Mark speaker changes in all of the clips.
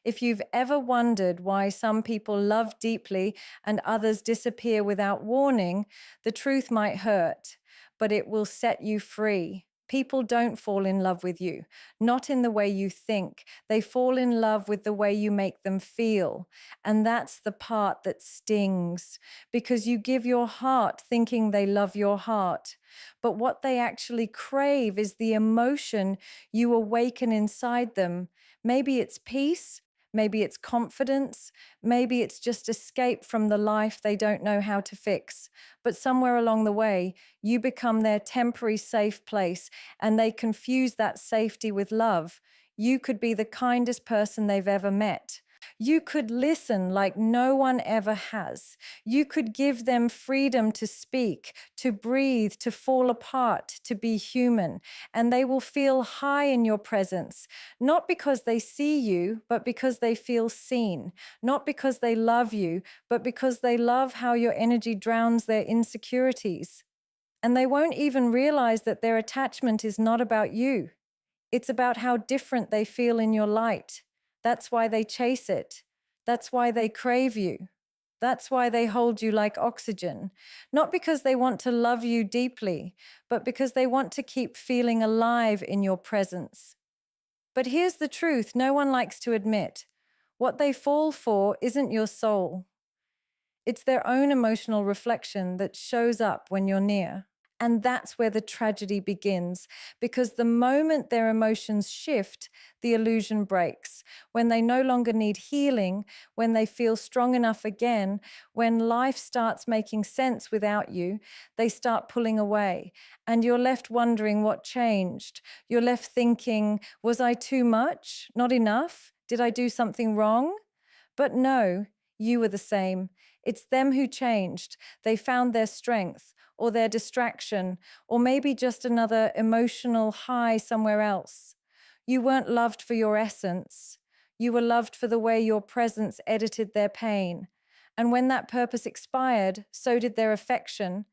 Speaker 1: If you've ever wondered why some people love deeply and others disappear without warning, the truth might hurt, but it will set you free. People don't fall in love with you, not in the way you think. They fall in love with the way you make them feel. And that's the part that stings, because you give your heart thinking they love your heart. But what they actually crave is the emotion you awaken inside them. Maybe it's peace. Maybe it's confidence. Maybe it's just escape from the life they don't know how to fix. But somewhere along the way, you become their temporary safe place, and they confuse that safety with love. You could be the kindest person they've ever met. You could listen like no one ever has. You could give them freedom to speak, to breathe, to fall apart, to be human. And they will feel high in your presence, not because they see you, but because they feel seen. Not because they love you, but because they love how your energy drowns their insecurities. And they won't even realize that their attachment is not about you. It's about how different they feel in your light. That's why they chase it. That's why they crave you. That's why they hold you like oxygen. Not because they want to love you deeply, but because they want to keep feeling alive in your presence. But here's the truth no one likes to admit. What they fall for isn't your soul. It's their own emotional reflection that shows up when you're near. And that's where the tragedy begins, because the moment their emotions shift, the illusion breaks. When they no longer need healing, when they feel strong enough again, when life starts making sense without you, they start pulling away. And you're left wondering what changed. You're left thinking, was I too much? Not enough? Did I do something wrong? But no, you were the same. It's them who changed. They found their strength or their distraction, or maybe just another emotional high somewhere else. You weren't loved for your essence. You were loved for the way your presence edited their pain. And when that purpose expired, so did their affection.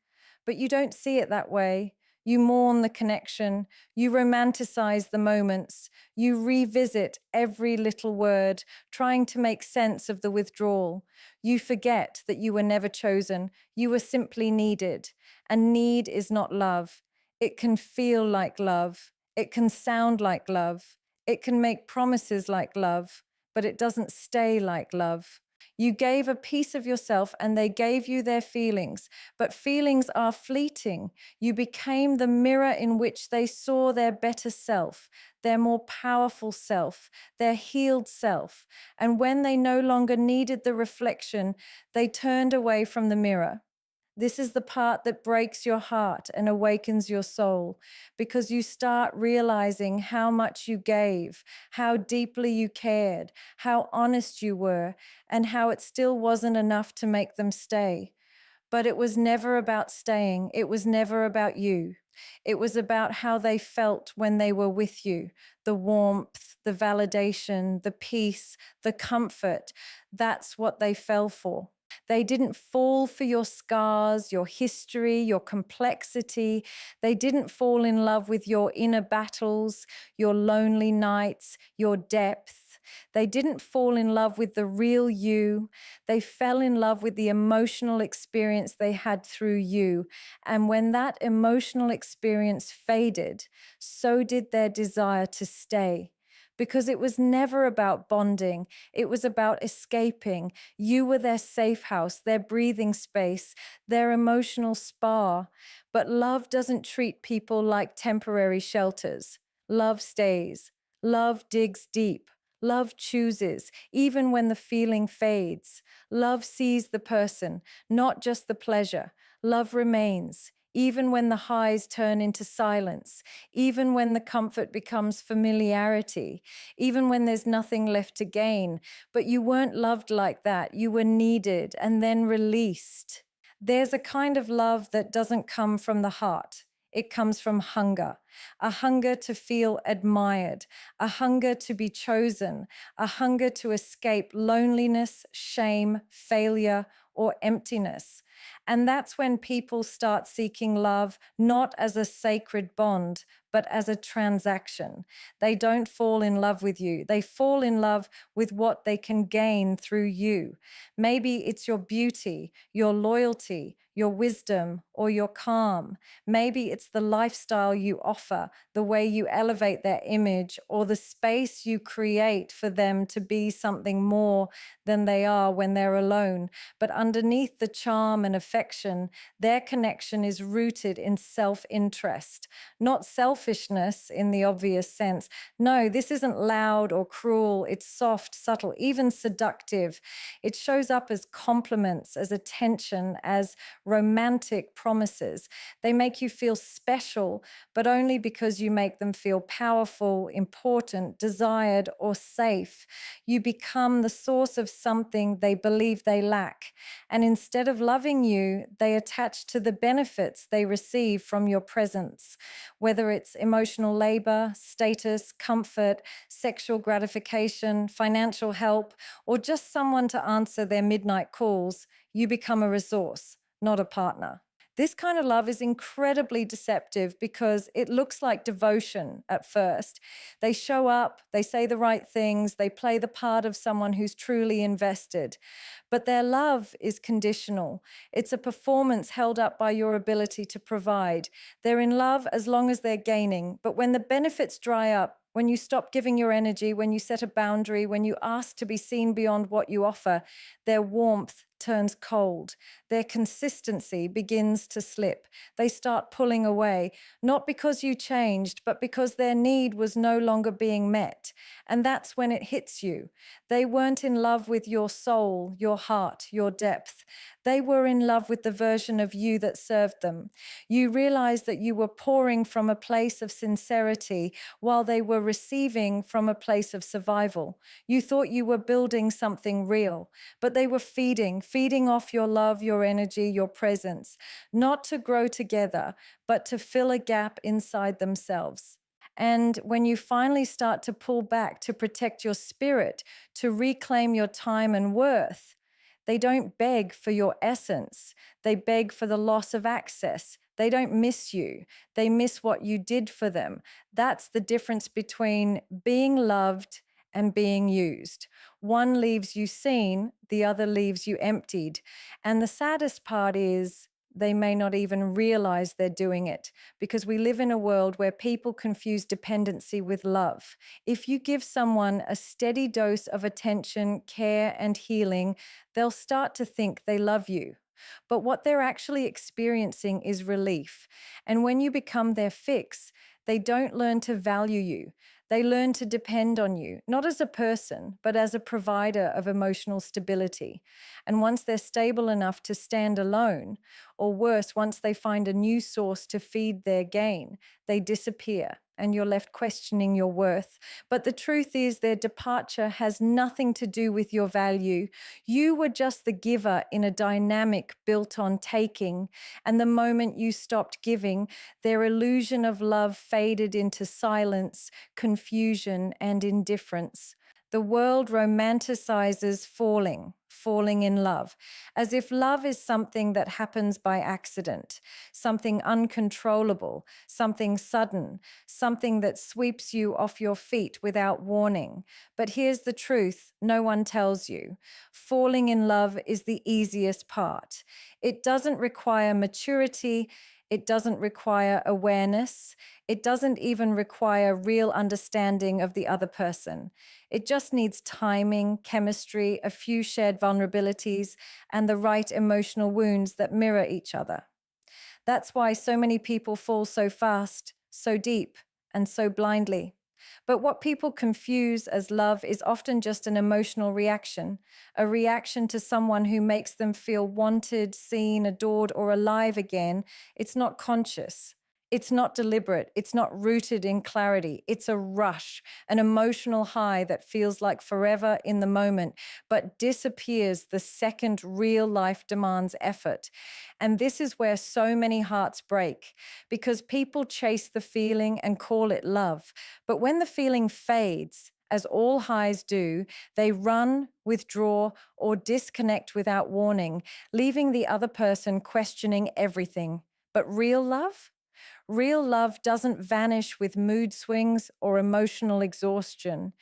Speaker 1: But you don't see it that way. You mourn the connection. You romanticize the moments. You revisit every little word, trying to make sense of the withdrawal. You forget that you were never chosen. You were simply needed. And need is not love. It can feel like love. It can sound like love. It can make promises like love, but it doesn't stay like love. You gave a piece of yourself and they gave you their feelings, but feelings are fleeting. You became the mirror in which they saw their better self, their more powerful self, their healed self. And when they no longer needed the reflection, they turned away from the mirror. This is the part that breaks your heart and awakens your soul, because you start realizing how much you gave, how deeply you cared, how honest you were, and how it still wasn't enough to make them stay. But it was never about staying. It was never about you. It was about how they felt when they were with you, the warmth, the validation, the peace, the comfort. That's what they fell for. They didn't fall for your scars, your history, your complexity. They didn't fall in love with your inner battles, your lonely nights, your depth. They didn't fall in love with the real you. They fell in love with the emotional experience they had through you. And when that emotional experience faded, so did their desire to stay. Because it was never about bonding. It was about escaping. You were their safe house, their breathing space, their emotional spa. But love doesn't treat people like temporary shelters. Love stays. Love digs deep. Love chooses, even when the feeling fades. Love sees the person, not just the pleasure. Love remains. Even when the highs turn into silence, even when the comfort becomes familiarity, even when there's nothing left to gain. But you weren't loved like that. You were needed and then released. There's a kind of love that doesn't come from the heart. It comes from hunger. a hunger to feel admired, a hunger to be chosen, a hunger to escape loneliness, shame, failure, or emptiness. And that's when people start seeking love not as a sacred bond, but as a transaction. They don't fall in love with you. They fall in love with what they can gain through you. Maybe it's your beauty, your loyalty, your wisdom, or your calm. Maybe it's the lifestyle you offer, the way you elevate their image, or the space you create for them to be something more than they are when they're alone. But underneath the charm and affection, their connection is rooted in self-interest, not selfishness in the obvious sense. No, this isn't loud or cruel. It's soft, subtle, even seductive. It shows up as compliments, as attention, as romantic promises. They make you feel special, but only because you make them feel powerful, important, desired, or safe. You become the source of something they believe they lack. And instead of loving you, they attach to the benefits they receive from your presence, whether it's emotional labor, status, comfort, sexual gratification, financial help, or just someone to answer their midnight calls. You become a resource, not a partner. This kind of love is incredibly deceptive because it looks like devotion at first. They show up, they say the right things, they play the part of someone who's truly invested. But their love is conditional. It's a performance held up by your ability to provide. They're in love as long as they're gaining. But when the benefits dry up, when you stop giving your energy, when you set a boundary, when you ask to be seen beyond what you offer, their warmth turns cold. Their consistency begins to slip. They start pulling away, not because you changed, but because their need was no longer being met. And that's when it hits you. They weren't in love with your soul, your heart, your depth. They were in love with the version of you that served them. You realized that you were pouring from a place of sincerity while they were receiving from a place of survival. You thought you were building something real, but they were feeding off your love, your energy, your presence, not to grow together, but to fill a gap inside themselves. And when you finally start to pull back to protect your spirit, to reclaim your time and worth, they don't beg for your essence. They beg for the loss of access. They don't miss you. They miss what you did for them. That's the difference between being loved and being used. One leaves you seen, the other leaves you emptied. And the saddest part is they may not even realize they're doing it, because we live in a world where people confuse dependency with love. If you give someone a steady dose of attention, care, and healing, they'll start to think they love you. But what they're actually experiencing is relief. And when you become their fix, they don't learn to value you. They learn to depend on you, not as a person, but as a provider of emotional stability. And once they're stable enough to stand alone, or worse, once they find a new source to feed their gain, they disappear and you're left questioning your worth. But the truth is, their departure has nothing to do with your value. You were just the giver in a dynamic built on taking. And the moment you stopped giving, their illusion of love faded into silence, confusion, and indifference. The world romanticizes falling in love, as if love is something that happens by accident, something uncontrollable, something sudden, something that sweeps you off your feet without warning. But here's the truth no one tells you. Falling in love is the easiest part. It doesn't require maturity. It doesn't require awareness. It doesn't even require real understanding of the other person. It just needs timing, chemistry, a few shared vulnerabilities, and the right emotional wounds that mirror each other. That's why so many people fall so fast, so deep, and so blindly. But what people confuse as love is often just an emotional reaction, a reaction to someone who makes them feel wanted, seen, adored, or alive again. It's not conscious. It's not deliberate. It's not rooted in clarity. It's a rush, an emotional high that feels like forever in the moment, but disappears the second real life demands effort. And this is where so many hearts break because people chase the feeling and call it love. But when the feeling fades, as all highs do, they run, withdraw, or disconnect without warning, leaving the other person questioning everything. But real love? Real love doesn't vanish with mood swings or emotional exhaustion.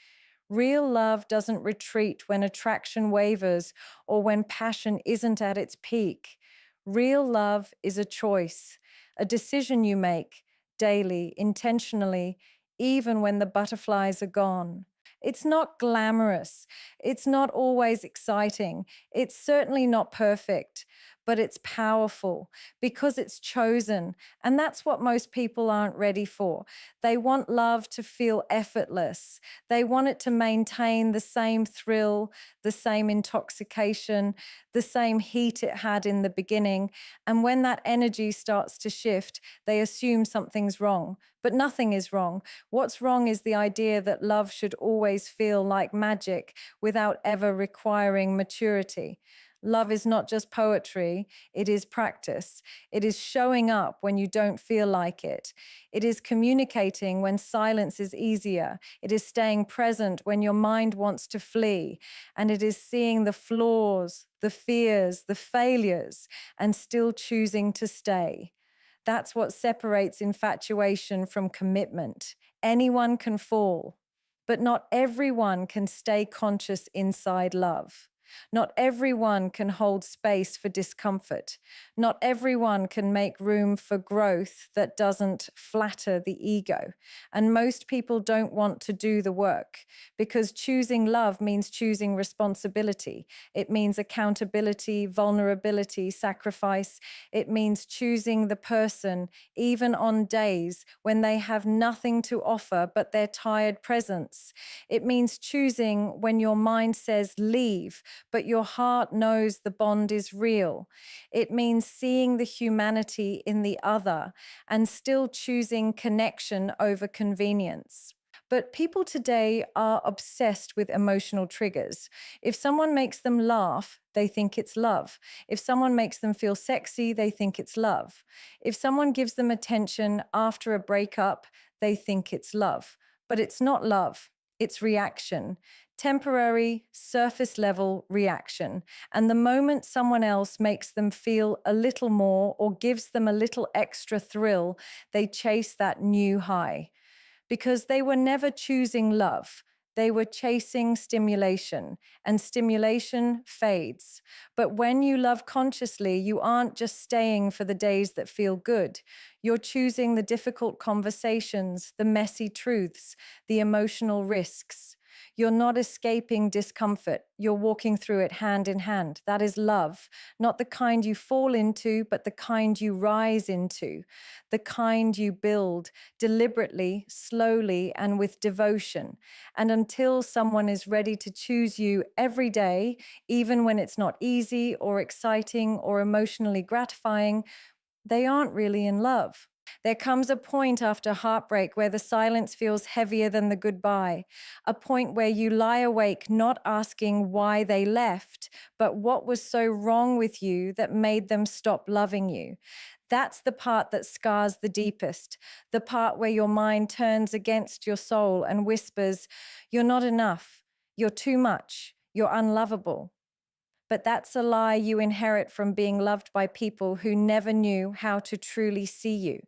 Speaker 1: Real love doesn't retreat when attraction wavers or when passion isn't at its peak. Real love is a choice, a decision you make daily, intentionally, even when the butterflies are gone. It's not glamorous. It's not always exciting. It's certainly not perfect, but it's powerful because it's chosen. And that's what most people aren't ready for. They want love to feel effortless. They want it to maintain the same thrill, the same intoxication, the same heat it had in the beginning. And when that energy starts to shift, they assume something's wrong. But nothing is wrong. What's wrong is the idea that love should always feel like magic without ever requiring maturity. Love is not just poetry, it is practice. It is showing up when you don't feel like it. It is communicating when silence is easier. It is staying present when your mind wants to flee. And it is seeing the flaws, the fears, the failures, and still choosing to stay. That's what separates infatuation from commitment. Anyone can fall, but not everyone can stay conscious inside love. Not everyone can hold space for discomfort. Not everyone can make room for growth that doesn't flatter the ego. And most people don't want to do the work because choosing love means choosing responsibility. It means accountability, vulnerability, sacrifice. It means choosing the person even on days when they have nothing to offer but their tired presence. It means choosing when your mind says leave, but your heart knows the bond is real. It means seeing the humanity in the other and still choosing connection over convenience. But people today are obsessed with emotional triggers. If someone makes them laugh, they think it's love. If someone makes them feel sexy, they think it's love. If someone gives them attention after a breakup, they think it's love. But it's not love, it's reaction. Temporary, surface level reaction. And the moment someone else makes them feel a little more or gives them a little extra thrill, they chase that new high because they were never choosing love. They were chasing stimulation, and stimulation fades. But when you love consciously, you aren't just staying for the days that feel good. You're choosing the difficult conversations, the messy truths, the emotional risks. You're not escaping discomfort. You're walking through it hand in hand. That is love, not the kind you fall into, but the kind you rise into, the kind you build deliberately, slowly, and with devotion. And until someone is ready to choose you every day, even when it's not easy or exciting or emotionally gratifying, they aren't really in love. There comes a point after heartbreak where the silence feels heavier than the goodbye, a point where you lie awake not asking why they left, but what was so wrong with you that made them stop loving you. That's the part that scars the deepest, the part where your mind turns against your soul and whispers, "You're not enough, you're too much, you're unlovable." But that's a lie you inherit from being loved by people who never knew how to truly see you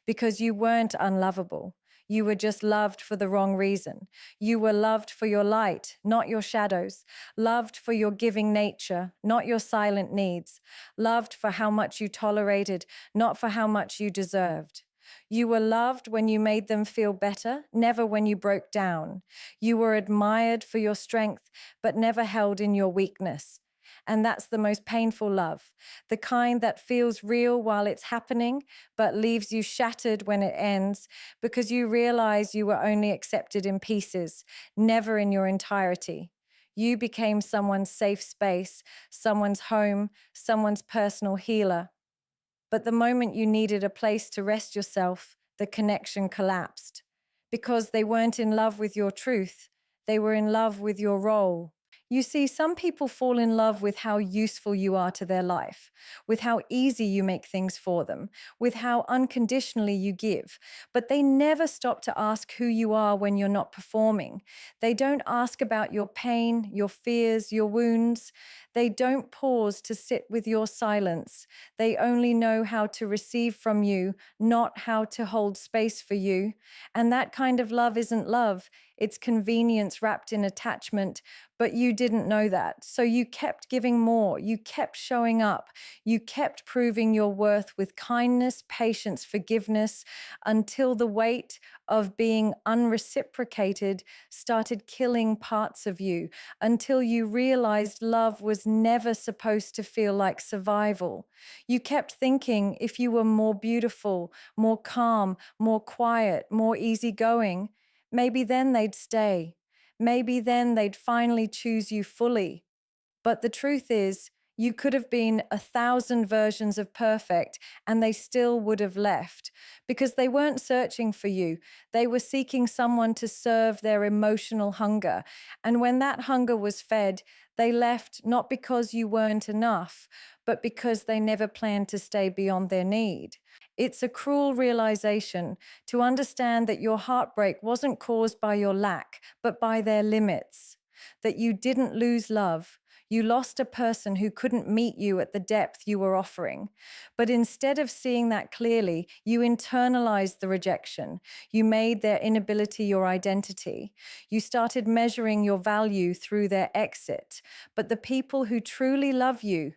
Speaker 1: because you weren't unlovable. You were just loved for the wrong reason. You were loved for your light, not your shadows. Loved for your giving nature, not your silent needs. Loved for how much you tolerated, not for how much you deserved. You were loved when you made them feel better, never when you broke down. You were admired for your strength, but never held in your weakness. And that's the most painful love, the kind that feels real while it's happening, but leaves you shattered when it ends because you realize you were only accepted in pieces, never in your entirety. You became someone's safe space, someone's home, someone's personal healer. But the moment you needed a place to rest yourself, the connection collapsed. Because they weren't in love with your truth, they were in love with your role. You see, some people fall in love with how useful you are to their life, with how easy you make things for them, with how unconditionally you give. But they never stop to ask who you are when you're not performing. They don't ask about your pain, your fears, your wounds. They don't pause to sit with your silence. They only know how to receive from you, not how to hold space for you. And that kind of love isn't love. It's convenience wrapped in attachment, but you didn't know that. So you kept giving more. You kept showing up. You kept proving your worth with kindness, patience, forgiveness, until the weight of being unreciprocated started killing parts of you, until you realized love was never supposed to feel like survival. You kept thinking if you were more beautiful, more calm, more quiet, more easygoing, maybe then they'd stay. Maybe then they'd finally choose you fully. But the truth is, you could have been 1,000 versions of perfect and they still would have left because they weren't searching for you. They were seeking someone to serve their emotional hunger. And when that hunger was fed, they left not because you weren't enough, but because they never planned to stay beyond their need. It's a cruel realization to understand that your heartbreak wasn't caused by your lack, but by their limits, that you didn't lose love. You lost a person who couldn't meet you at the depth you were offering. But instead of seeing that clearly, you internalized the rejection. You made their inability your identity. You started measuring your value through their exit. But the people who truly love you,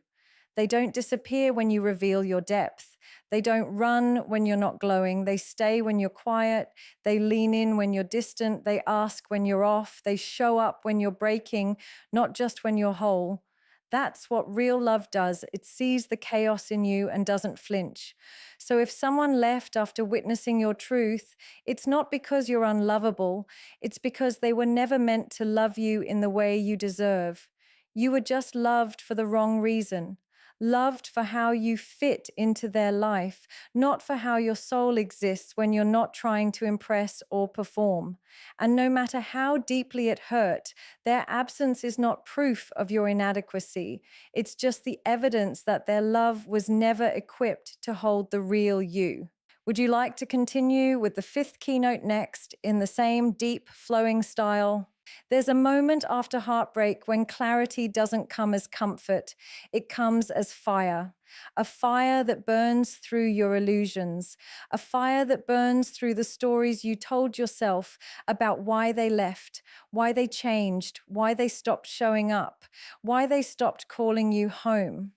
Speaker 1: they don't disappear when you reveal your depth. They don't run when you're not glowing. They stay when you're quiet. They lean in when you're distant. They ask when you're off. They show up when you're breaking, not just when you're whole. That's what real love does. It sees the chaos in you and doesn't flinch. So if someone left after witnessing your truth, it's not because you're unlovable. It's because they were never meant to love you in the way you deserve. You were just loved for the wrong reason. Loved for how you fit into their life, not for how your soul exists when you're not trying to impress or perform. And no matter how deeply it hurt, their absence is not proof of your inadequacy. It's just the evidence that their love was never equipped to hold the real you. Would you like to continue with the fifth keynote next in the same deep, flowing style? There's a moment after heartbreak when clarity doesn't come as comfort. It comes as fire. A fire that burns through your illusions. A fire that burns through the stories you told yourself about why they left, why they changed, why they stopped showing up, why they stopped calling you home.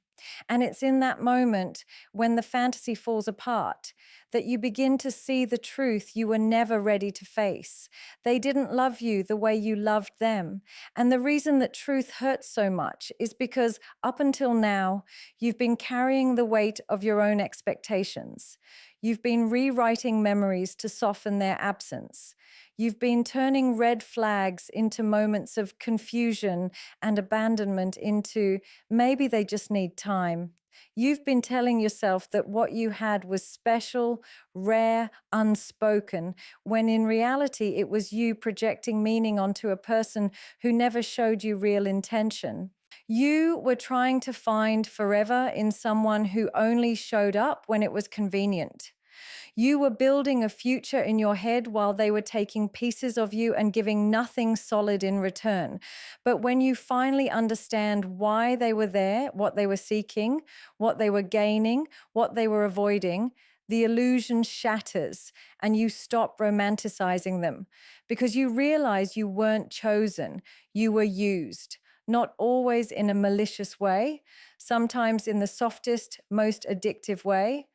Speaker 1: And it's in that moment when the fantasy falls apart that you begin to see the truth you were never ready to face. They didn't love you the way you loved them. And the reason that truth hurts so much is because up until now, you've been carrying the weight of your own expectations. You've been rewriting memories to soften their absence. You've been turning red flags into moments of confusion and abandonment into maybe they just need time. You've been telling yourself that what you had was special, rare, unspoken, when in reality it was you projecting meaning onto a person who never showed you real intention. You were trying to find forever in someone who only showed up when it was convenient. You were building a future in your head while they were taking pieces of you and giving nothing solid in return. But when you finally understand why they were there, what they were seeking, what they were gaining, what they were avoiding, the illusion shatters and you stop romanticizing them because you realize you weren't chosen, you were used. Not always in a malicious way, sometimes in the softest, most addictive way,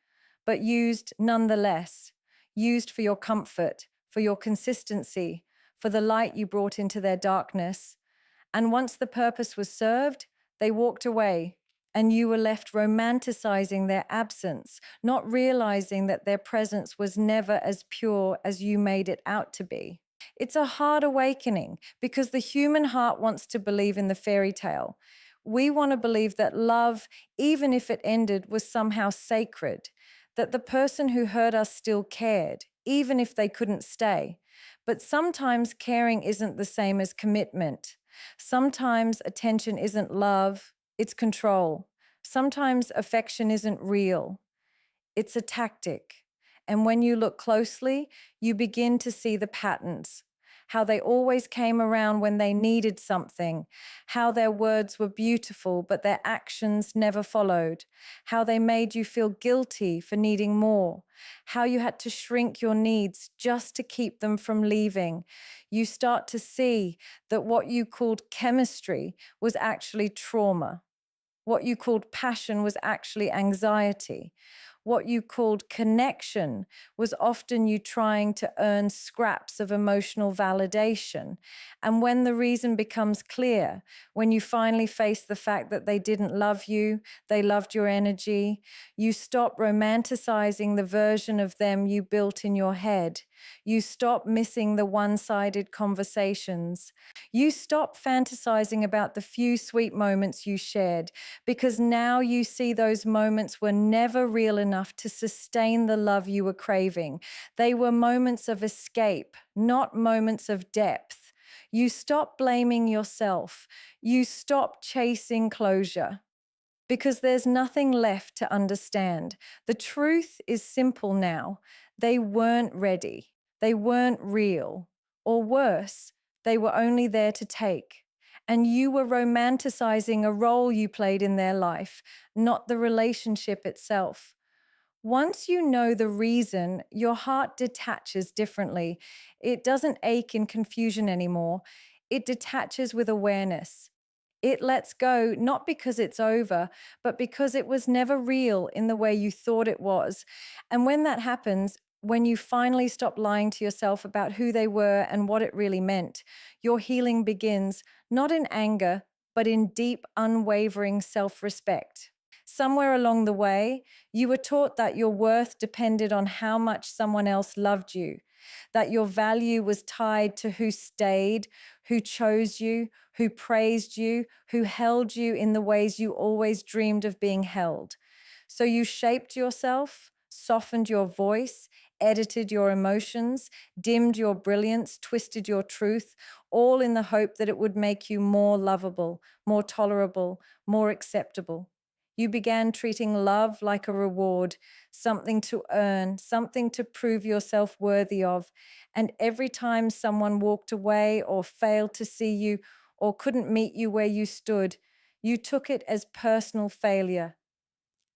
Speaker 1: but used nonetheless, used for your comfort, for your consistency, for the light you brought into their darkness. And once the purpose was served, they walked away, and you were left romanticizing their absence, not realizing that their presence was never as pure as you made it out to be. It's a hard awakening because the human heart wants to believe in the fairy tale. We want to believe that love, even if it ended, was somehow sacred. that the person who hurt us still cared, even if they couldn't stay. But sometimes caring isn't the same as commitment. Sometimes attention isn't love, it's control. Sometimes affection isn't real, it's a tactic. And when you look closely, you begin to see the patterns. How they always came around when they needed something, how their words were beautiful, but their actions never followed, how they made you feel guilty for needing more, how you had to shrink your needs just to keep them from leaving. You start to see that what you called chemistry was actually trauma. What you called passion was actually anxiety. What you called connection was often you trying to earn scraps of emotional validation. And when the reason becomes clear, when you finally face the fact that they didn't love you, they loved your energy, you stop romanticizing the version of them you built in your head. You stop missing the one-sided conversations. You stop fantasizing about the few sweet moments you shared, because now you see those moments were never real enough to sustain the love you were craving. They were moments of escape, not moments of depth. You stop blaming yourself. You stop chasing closure because there's nothing left to understand. The truth is simple now. They weren't ready. They weren't real. Or worse, they were only there to take. And you were romanticizing a role you played in their life, not the relationship itself. Once you know the reason, your heart detaches differently. It doesn't ache in confusion anymore. It detaches with awareness. It lets go, not because it's over, but because it was never real in the way you thought it was. And when that happens, when you finally stop lying to yourself about who they were and what it really meant, your healing begins not in anger, but in deep, unwavering self-respect. Somewhere along the way, you were taught that your worth depended on how much someone else loved you, that your value was tied to who stayed, who chose you, who praised you, who held you in the ways you always dreamed of being held. So you shaped yourself, softened your voice, edited your emotions, dimmed your brilliance, twisted your truth, all in the hope that it would make you more lovable, more tolerable, more acceptable. You began treating love like a reward, something to earn, something to prove yourself worthy of. And every time someone walked away or failed to see you or couldn't meet you where you stood, you took it as personal failure,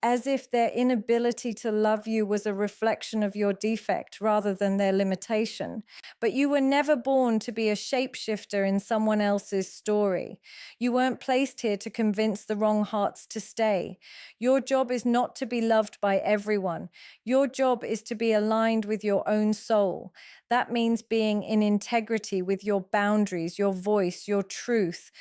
Speaker 1: as if their inability to love you was a reflection of your defect rather than their limitation. But you were never born to be a shapeshifter in someone else's story. You weren't placed here to convince the wrong hearts to stay. Your job is not to be loved by everyone. Your job is to be aligned with your own soul. That means being in integrity with your boundaries, your voice, your truth.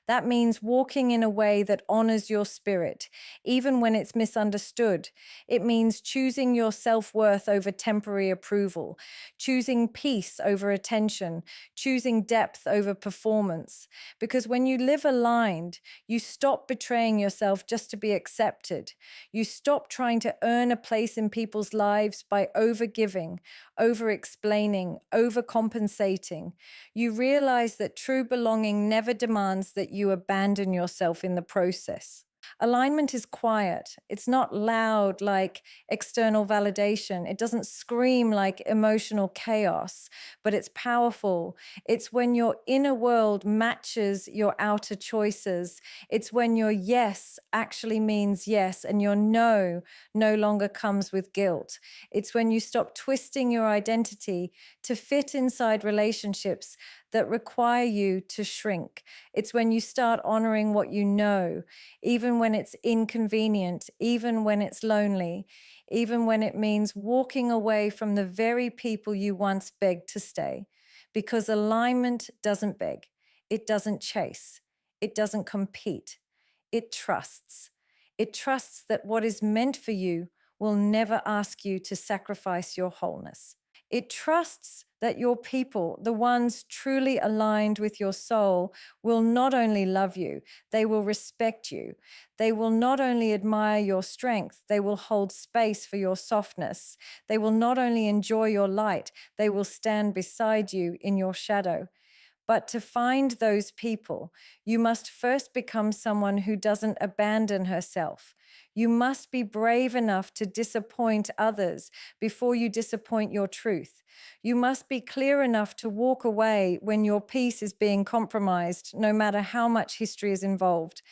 Speaker 1: That means walking in a way that honors your spirit, even when it's misunderstood. It means choosing your self-worth over temporary approval, choosing peace over attention, choosing depth over performance. Because when you live aligned, you stop betraying yourself just to be accepted. You stop trying to earn a place in people's lives by over-giving, over-explaining, overcompensating. You realize that true belonging never demands that you abandon yourself in the process. Alignment is quiet. It's not loud like external validation. It doesn't scream like emotional chaos, but it's powerful. It's when your inner world matches your outer choices. It's when your yes actually means yes and your no no longer comes with guilt. It's when you stop twisting your identity to fit inside relationships that require you to shrink. It's when you start honoring what you know, even when it's inconvenient, even when it's lonely, even when it means walking away from the very people you once begged to stay. Because alignment doesn't beg, it doesn't chase, it doesn't compete, it trusts. It trusts that what is meant for you will never ask you to sacrifice your wholeness. It trusts that your people, the ones truly aligned with your soul, will not only love you, they will respect you. They will not only admire your strength, they will hold space for your softness. They will not only enjoy your light, they will stand beside you in your shadow. But to find those people, you must first become someone who doesn't abandon herself. You must be brave enough to disappoint others before you disappoint your truth. You must be clear enough to walk away when your peace is being compromised, no matter how much history is involved.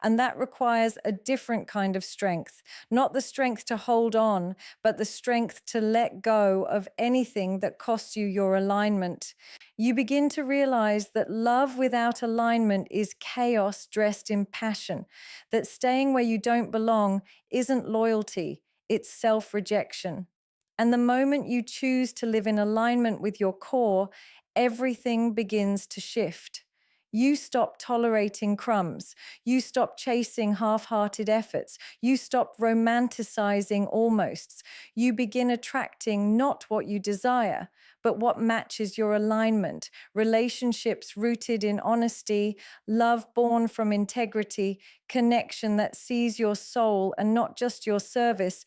Speaker 1: And that requires a different kind of strength, not the strength to hold on, but the strength to let go of anything that costs you your alignment. You begin to realize that love without alignment is chaos dressed in passion, that staying where you don't belong isn't loyalty, it's self rejection. And the moment you choose to live in alignment with your core, everything begins to shift. You stop tolerating crumbs. You stop chasing half hearted efforts. You stop romanticizing almosts. You begin attracting not what you desire, but what matches your alignment. Relationships rooted in honesty, love born from integrity, connection that sees your soul and not just your service.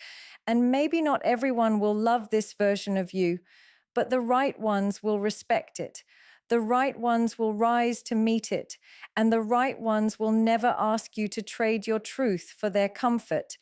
Speaker 1: And maybe not everyone will love this version of you, but the right ones will respect it. The right ones will rise to meet it, and the right ones will never ask you to trade your truth for their comfort.